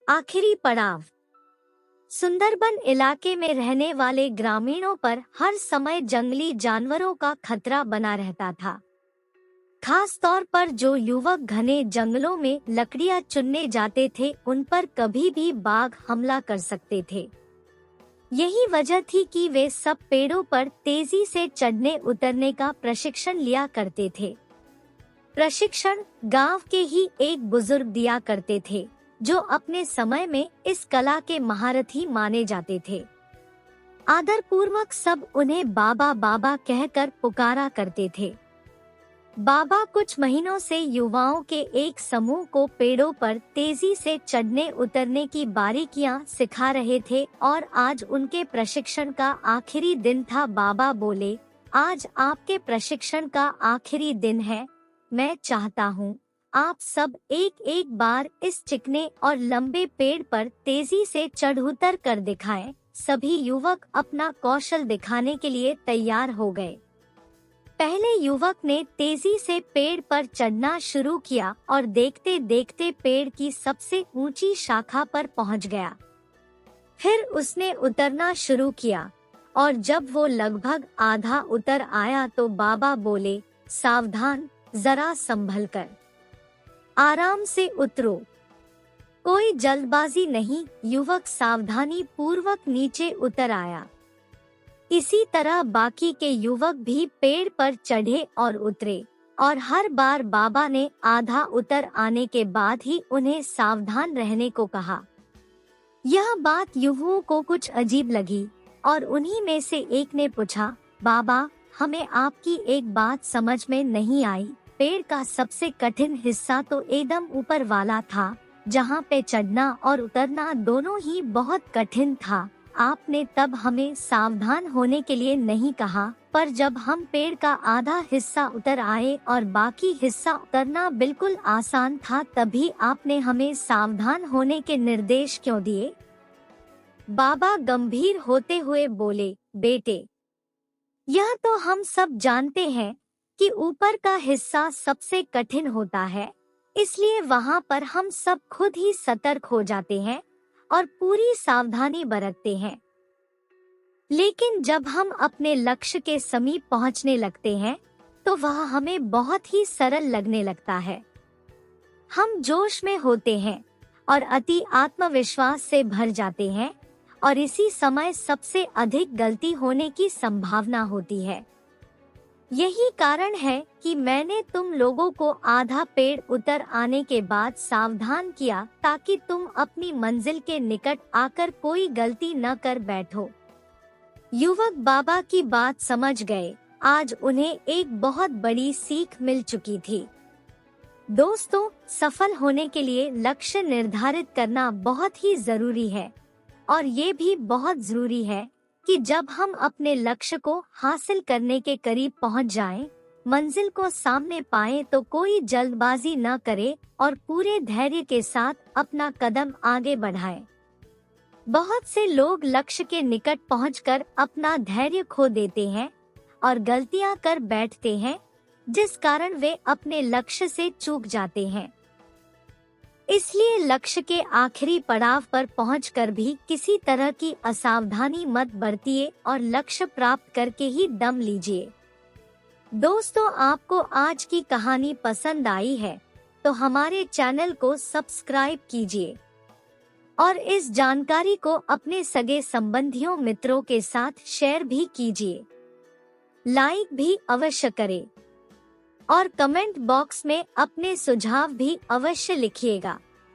आखिरी पड़ाव। सुंदरबन इलाके में रहने वाले ग्रामीणों पर हर समय जंगली जानवरों का खतरा बना रहता था। खास तौर पर जो युवक घने जंगलों में लकड़ियां चुनने जाते थे, उन पर कभी भी बाघ हमला कर सकते थे। यही वजह थी कि वे सब पेड़ों पर तेजी से चढ़ने उतरने का प्रशिक्षण लिया करते थे। प्रशिक्षण गांव के ही एक बुजुर्ग दिया करते थे, जो अपने समय में इस कला के महारथी माने जाते थे। आदर पूर्वक सब उन्हें बाबा बाबा कहकर पुकारा करते थे। बाबा कुछ महीनों से युवाओं के एक समूह को पेड़ों पर तेजी से चढ़ने उतरने की बारीकियां सिखा रहे थे और आज उनके प्रशिक्षण का आखिरी दिन था। बाबा बोले, आज आपके प्रशिक्षण का आखिरी दिन है। मैं चाहता हूँ आप सब एक एक बार इस चिकने और लंबे पेड़ पर तेजी से चढ़ उतर कर दिखाएं। सभी युवक अपना कौशल दिखाने के लिए तैयार हो गए। पहले युवक ने तेजी से पेड़ पर चढ़ना शुरू किया और देखते देखते पेड़ की सबसे ऊंची शाखा पर पहुंच गया। फिर उसने उतरना शुरू किया और जब वो लगभग आधा उतर आया तो बाबा बोले, सावधान, जरा संभल कर, आराम से उतरो, कोई जल्दबाजी नहीं। युवक सावधानी पूर्वक नीचे उतर आया। इसी तरह बाकी के युवक भी पेड़ पर चढ़े और उतरे और हर बार बाबा ने आधा उतर आने के बाद ही उन्हें सावधान रहने को कहा। यह बात युवाओं को कुछ अजीब लगी और उन्हीं में से एक ने पूछा, बाबा, हमें आपकी एक बात समझ में नहीं आई। पेड़ का सबसे कठिन हिस्सा तो एकदम ऊपर वाला था, जहाँ पे चढ़ना और उतरना दोनों ही बहुत कठिन था। आपने तब हमें सावधान होने के लिए नहीं कहा, पर जब हम पेड़ का आधा हिस्सा उतर आए और बाकी हिस्सा उतरना बिल्कुल आसान था, तभी आपने हमें सावधान होने के निर्देश क्यों दिए? बाबा गंभीर होते हुए बोले, बेटे, यह तो हम सब जानते हैं कि ऊपर का हिस्सा सबसे कठिन होता है, इसलिए वहाँ पर हम सब खुद ही सतर्क हो जाते हैं और पूरी सावधानी बरतते हैं। लेकिन जब हम अपने लक्ष्य के समीप पहुँचने लगते हैं तो वह हमें बहुत ही सरल लगने लगता है। हम जोश में होते हैं और अति आत्मविश्वास से भर जाते हैं और इसी समय सबसे अधिक गलती होने की संभावना होती है। यही कारण है कि मैंने तुम लोगों को आधा पेड़ उतर आने के बाद सावधान किया, ताकि तुम अपनी मंजिल के निकट आकर कोई गलती न कर बैठो। युवक बाबा की बात समझ गए। आज उन्हें एक बहुत बड़ी सीख मिल चुकी थी। दोस्तों, सफल होने के लिए लक्ष्य निर्धारित करना बहुत ही जरूरी है और ये भी बहुत जरूरी है कि जब हम अपने लक्ष्य को हासिल करने के करीब पहुंच जाएं, मंजिल को सामने पाएं, तो कोई जल्दबाजी न करे और पूरे धैर्य के साथ अपना कदम आगे बढ़ाएं। बहुत से लोग लक्ष्य के निकट पहुंचकर अपना धैर्य खो देते हैं और गलतियां कर बैठते हैं, जिस कारण वे अपने लक्ष्य से चूक जाते हैं। इसलिए लक्ष्य के आखिरी पड़ाव पर पहुंचकर भी किसी तरह की असावधानी मत बरतिए और लक्ष्य प्राप्त करके ही दम लीजिए। दोस्तों, आपको आज की कहानी पसंद आई है तो हमारे चैनल को सब्सक्राइब कीजिए और इस जानकारी को अपने सगे संबंधियों मित्रों के साथ शेयर भी कीजिए। लाइक भी अवश्य करें और कमेंट बॉक्स में अपने सुझाव भी अवश्य लिखिएगा।